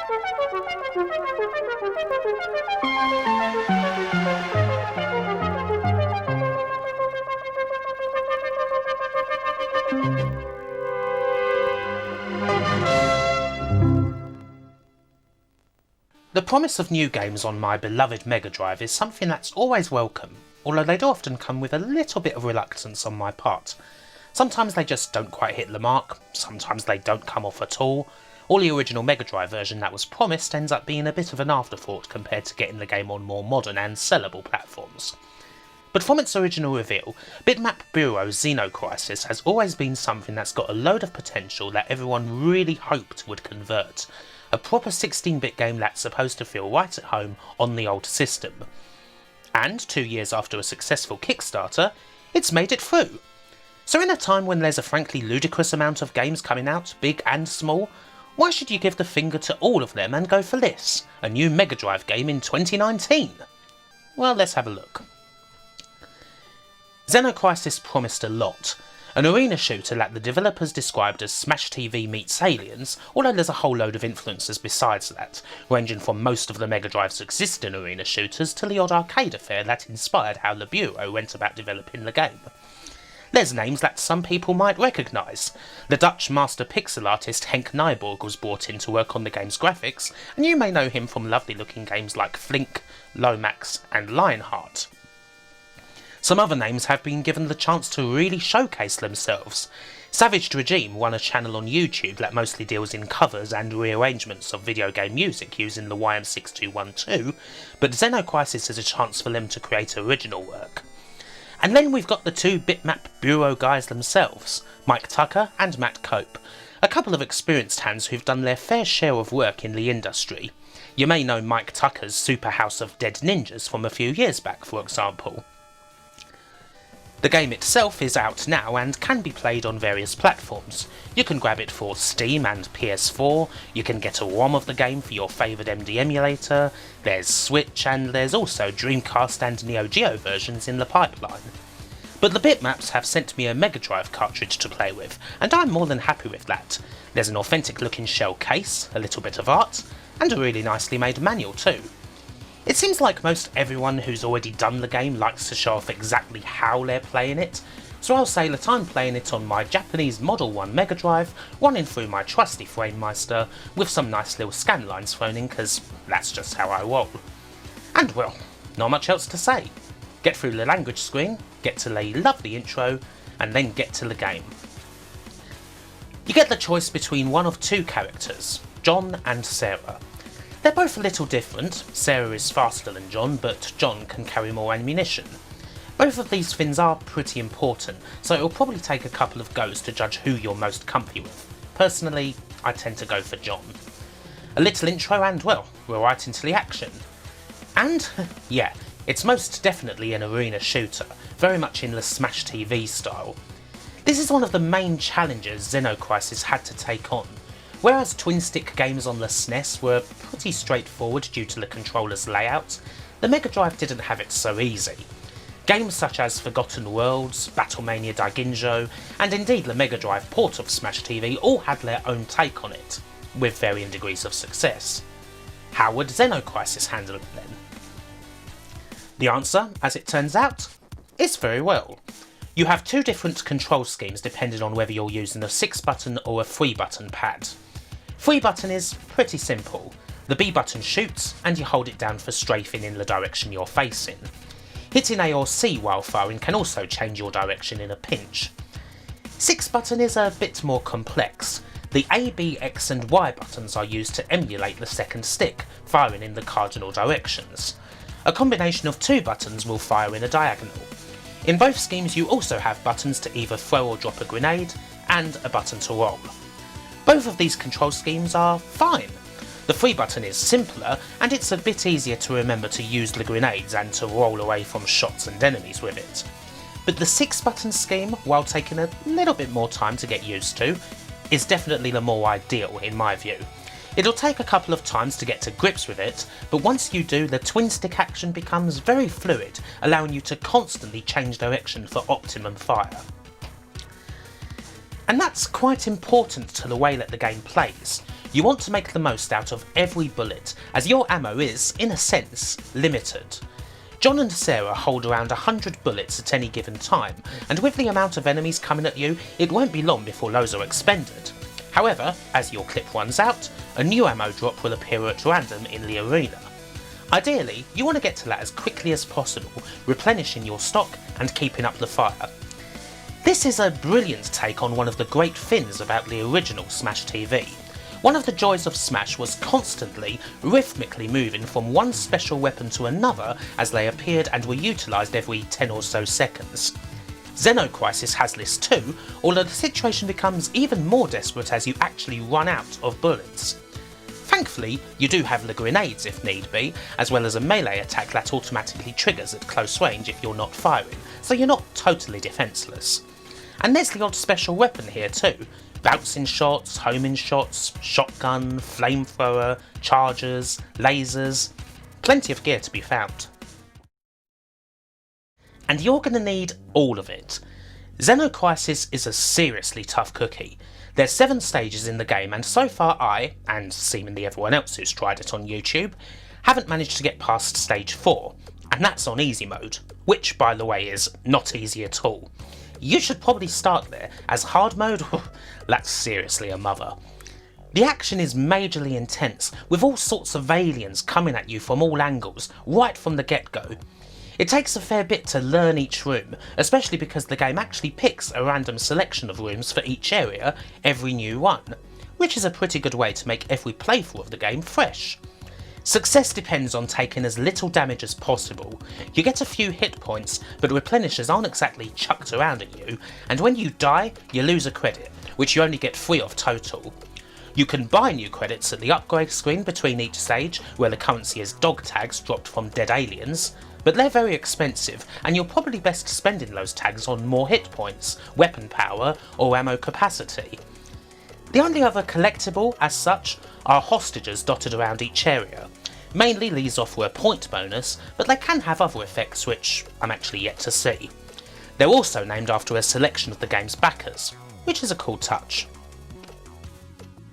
The promise of new games on my beloved Mega Drive is something that's always welcome, although they do often come with a little bit of reluctance on my part. Sometimes they just don't quite hit the mark, sometimes they don't come off at all, or the original Mega Drive version that was promised ends up being a bit of an afterthought compared to getting the game on more modern and sellable platforms. But from its original reveal, Bitmap Bureau's Xeno Crisis has always been something that's got a load of potential that everyone really hoped would convert. A proper 16-bit game that's supposed to feel right at home on the old system. And 2 years after a successful Kickstarter, it's made it through. So in a time when there's a frankly ludicrous amount of games coming out, big and small, why should you give the finger to all of them and go for this, a new Mega Drive game in 2019? Well, let's have a look. Xeno Crisis promised a lot. An arena shooter that the developers described as Smash T.V. meets Aliens, although there's a whole load of influences besides that, ranging from most of the Mega Drive's existing arena shooters to the odd arcade affair that inspired how the Bureau went about developing the game. There's names that some people might recognise. The Dutch master pixel artist Henk Nijborg was brought in to work on the game's graphics, and you may know him from lovely looking games like Flink, Lomax and Lionheart. Some other names have been given the chance to really showcase themselves. Savage Regime won a channel on YouTube that mostly deals in covers and rearrangements of video game music using the YM6212, but Xeno Crisis is a chance for them to create original work. And then we've got the two Bitmap Bureau guys themselves, Mike Tucker and Matt Cope, a couple of experienced hands who've done their fair share of work in the industry. You may know Mike Tucker's Super House of Dead Ninjas from a few years back, for example. The game itself is out now and can be played on various platforms. You can grab it for Steam and PS4, you can get a ROM of the game for your favoured MD emulator, there's Switch, and there's also Dreamcast and Neo Geo versions in the pipeline. But the Bitmaps have sent me a Mega Drive cartridge to play with, and I'm more than happy with that. There's an authentic looking shell case, a little bit of art, and a really nicely made manual too. It seems like most everyone who's already done the game likes to show off exactly how they're playing it, so I'll say that I'm playing it on my Japanese Model 1 Mega Drive, running through my trusty FrameMeister, with some nice little scan lines thrown in, cause that's just how I roll. And well, not much else to say. Get through the language screen, get to the lovely intro, and then get to the game. You get the choice between one of two characters, John and Sarah. They're both a little different. Sarah is faster than John, but John can carry more ammunition. Both of these things are pretty important, so it'll probably take a couple of goes to judge who you're most comfy with. Personally, I tend to go for John. A little intro and, well, we're right into the action. And, yeah, it's most definitely an arena shooter, very much in the Smash TV style. This is one of the main challenges Xeno Crisis had to take on. Whereas twin-stick games on the SNES were pretty straightforward due to the controller's layout, the Mega Drive didn't have it so easy. Games such as Forgotten Worlds, Battlemania Daiginjo, and indeed the Mega Drive port of Smash TV all had their own take on it, with varying degrees of success. How would Xeno Crisis handle it then? The answer, as it turns out, is very well. You have two different control schemes depending on whether you're using a 6-button or a 3-button pad. 3-button is pretty simple. The B button shoots, and you hold it down for strafing in the direction you're facing. Hitting A or C while firing can also change your direction in a pinch. 6-button is a bit more complex. The A, B, X and Y buttons are used to emulate the second stick, firing in the cardinal directions. A combination of 2 buttons will fire in a diagonal. In both schemes you also have buttons to either throw or drop a grenade, and a button to roll. Both of these control schemes are fine. The 3-button is simpler, and it's a bit easier to remember to use the grenades and to roll away from shots and enemies with it. But the 6-button scheme, while taking a little bit more time to get used to, is definitely the more ideal in my view. It'll take a couple of times to get to grips with it, but once you do, the twin-stick action becomes very fluid, allowing you to constantly change direction for optimum fire. And that's quite important to the way that the game plays. you want to make the most out of every bullet, as your ammo is, in a sense, limited. John and Sarah hold around 100 bullets at any given time, and with the amount of enemies coming at you, it won't be long before those are expended. However, as your clip runs out, a new ammo drop will appear at random in the arena. Ideally, you want to get to that as quickly as possible, replenishing your stock and keeping up the fire. This is a brilliant take on one of the great things about the original Smash TV. One of the joys of Smash was constantly, rhythmically moving from one special weapon to another as they appeared and were utilised every 10 or so seconds. Xeno Crisis has this too, although the situation becomes even more desperate as you actually run out of bullets. Thankfully, you do have the grenades if need be, as well as a melee attack that automatically triggers at close range if you're not firing, so you're not totally defenceless. And there's the odd special weapon here too. Bouncing shots, homing shots, shotgun, flamethrower, chargers, lasers, plenty of gear to be found. And you're going to need all of it. Xeno Crisis is a seriously tough cookie. There's 7 stages in the game, and so far I, and seemingly everyone else who's tried it on YouTube, haven't managed to get past stage 4, and that's on easy mode, which by the way is not easy at all. You should probably start there, as hard mode, that's seriously a mother. The action is majorly intense, with all sorts of aliens coming at you from all angles, right from the get-go. It takes a fair bit to learn each room, especially because the game actually picks a random selection of rooms for each area every new one, which is a pretty good way to make every playthrough of the game fresh. Success depends on taking as little damage as possible. You get a few hit points, but replenishers aren't exactly chucked around at you, and when you die, you lose a credit, which you only get 3 of total. You can buy new credits at the upgrade screen between each stage, where the currency is dog tags dropped from dead aliens, but they're very expensive, and you're probably best spending those tags on more hit points, weapon power, or ammo capacity. The only other collectible, as such, are hostages dotted around each area. Mainly these offer a point bonus, but they can have other effects which I'm actually yet to see. They're also named after a selection of the game's backers, which is a cool touch.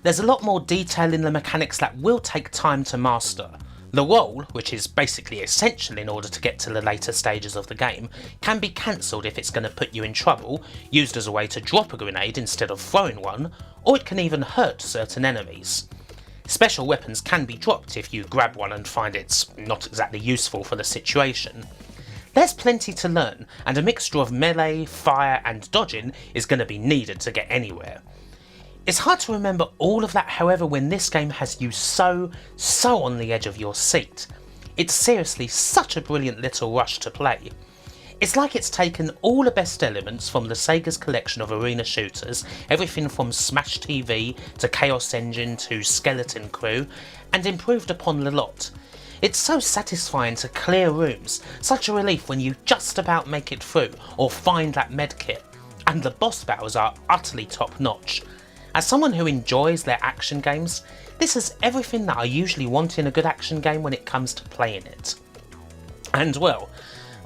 There's a lot more detail in the mechanics that will take time to master. The roll, which is basically essential in order to get to the later stages of the game, can be cancelled if it's going to put you in trouble, used as a way to drop a grenade instead of throwing one, or it can even hurt certain enemies. Special weapons can be dropped if you grab one and find it's not exactly useful for the situation. There's plenty to learn, and a mixture of melee, fire and dodging is going to be needed to get anywhere. It's hard to remember all of that, however, when this game has you so on the edge of your seat. It's seriously such a brilliant little rush to play. It's like it's taken all the best elements from the Sega's collection of arena shooters, everything from Smash TV to Chaos Engine to Skeleton Crew, and improved upon the lot. It's so satisfying to clear rooms, such a relief when you just about make it through or find that medkit, and the boss battles are utterly top notch. As someone who enjoys their action games, this is everything that I usually want in a good action game when it comes to playing it. And well,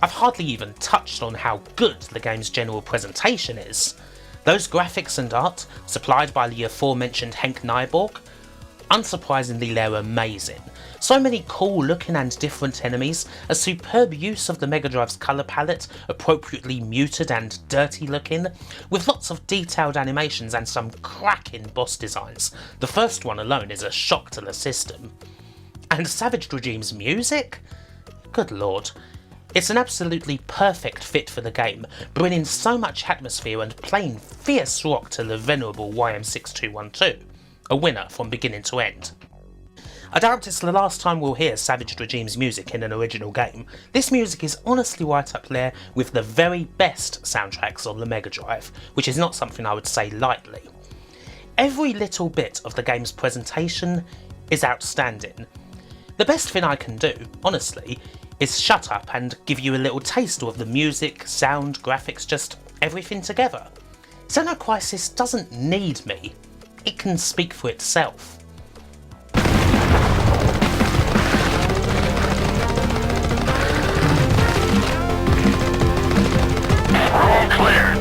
I've hardly even touched on how good the game's general presentation is. Those graphics and art, supplied by the aforementioned Henk Nyborg, unsurprisingly they're amazing. So many cool looking and different enemies, a superb use of the Mega Drive's colour palette, appropriately muted and dirty looking, with lots of detailed animations and some cracking boss designs. The first one alone is a shock to the system. And Savage Regime's music? Good lord. It's an absolutely perfect fit for the game, bringing so much atmosphere and playing fierce rock to the venerable YM6212, a winner from beginning to end. I doubt it's the last time we'll hear Savage Regime's music in an original game. This music is honestly right up there with the very best soundtracks on the Mega Drive, which is not something I would say lightly. Every little bit of the game's presentation is outstanding. The best thing I can do, honestly, is shut up and give you a little taste of the music, sound, graphics, just everything together. Xeno Crisis doesn't need me. It can speak for itself. All clear.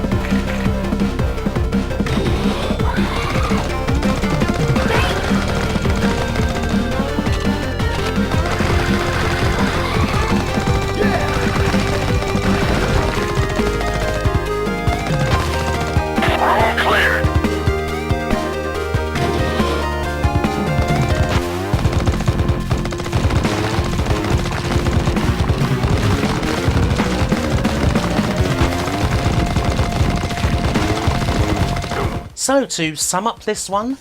So to sum up this one,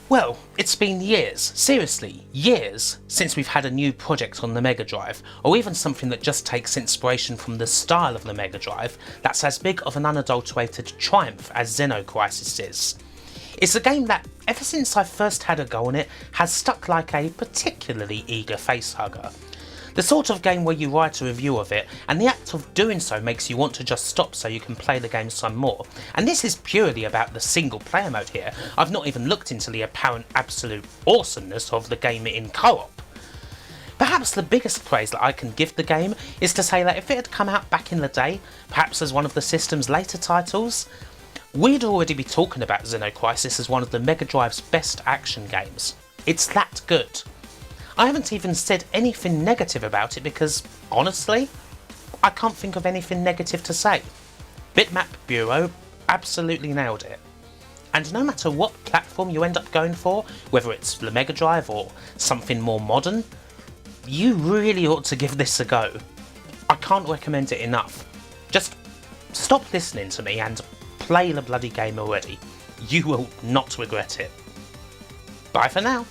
well, it's been years, seriously, years, since we've had a new project on the Mega Drive, or even something that just takes inspiration from the style of the Mega Drive that's as big of an unadulterated triumph as Xeno Crisis is. It's a game that, ever since I first had a go on it, has stuck like a particularly eager facehugger. The sort of game where you write a review of it, and the act of doing so makes you want to just stop so you can play the game some more. And this is purely about the single player mode here. I've not even looked into the apparent absolute awesomeness of the game in co-op. Perhaps the biggest praise that I can give the game is to say that if it had come out back in the day, perhaps as one of the system's later titles, we'd already be talking about Xeno Crisis as one of the Mega Drive's best action games. It's that good. I haven't even said anything negative about it because, honestly, I can't think of anything negative to say. Bitmap Bureau absolutely nailed it. And no matter what platform you end up going for, whether it's the Mega Drive or something more modern, you really ought to give this a go. I can't recommend it enough. Just stop listening to me and play the bloody game already. You will not regret it. Bye for now.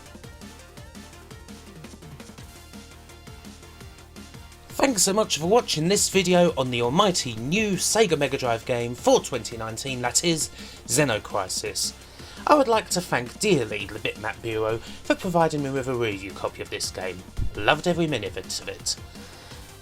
Thanks so much for watching this video on the almighty new Sega Mega Drive game for 2019, that is, Xeno Crisis. I would like to thank dearly the Bitmap Bureau for providing me with a review copy of this game. Loved every minute of it.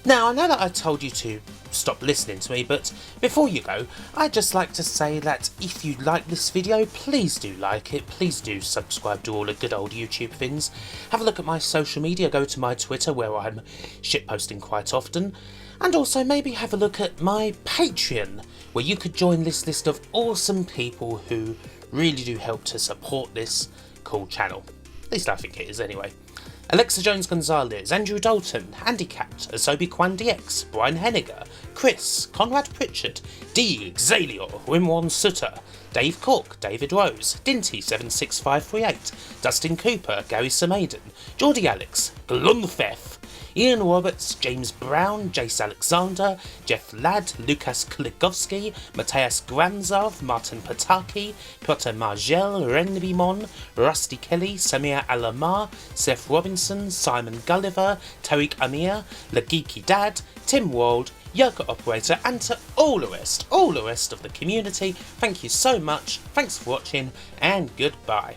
Now, I know that I told you to stop listening to me, but before you go, I'd just like to say that if you like this video, please do like it, please do subscribe to all the good old YouTube things, have a look at my social media, go to my Twitter where I'm shitposting quite often, and also maybe have a look at my Patreon, where you could join this list of awesome people who really do help to support this cool channel. At least I think it is anyway. Alexa Jones Gonzalez, Andrew Dalton, Handicapped, Asobi Kwan DX, Brian Henniger, Chris, Conrad Pritchard, D. Xalior, Wimwan Sutter, Dave Cork, David Rose, Dinty76538, Dustin Cooper, Gary Samaden, Geordie Alex, Glunthef, Ian Roberts, James Brown, Jace Alexander, Jeff Ladd, Lukas Kulikowski, Matthias Granzov, Martin Pataki, Piotr Margel, Renby Mon, Rusty Kelly, Samir Alamar, Seth Robinson, Simon Gulliver, Tariq Amir, The Geeky Dad, Tim Wald, Yoga Operator, and to all the rest of the community, thank you so much, thanks for watching, and goodbye.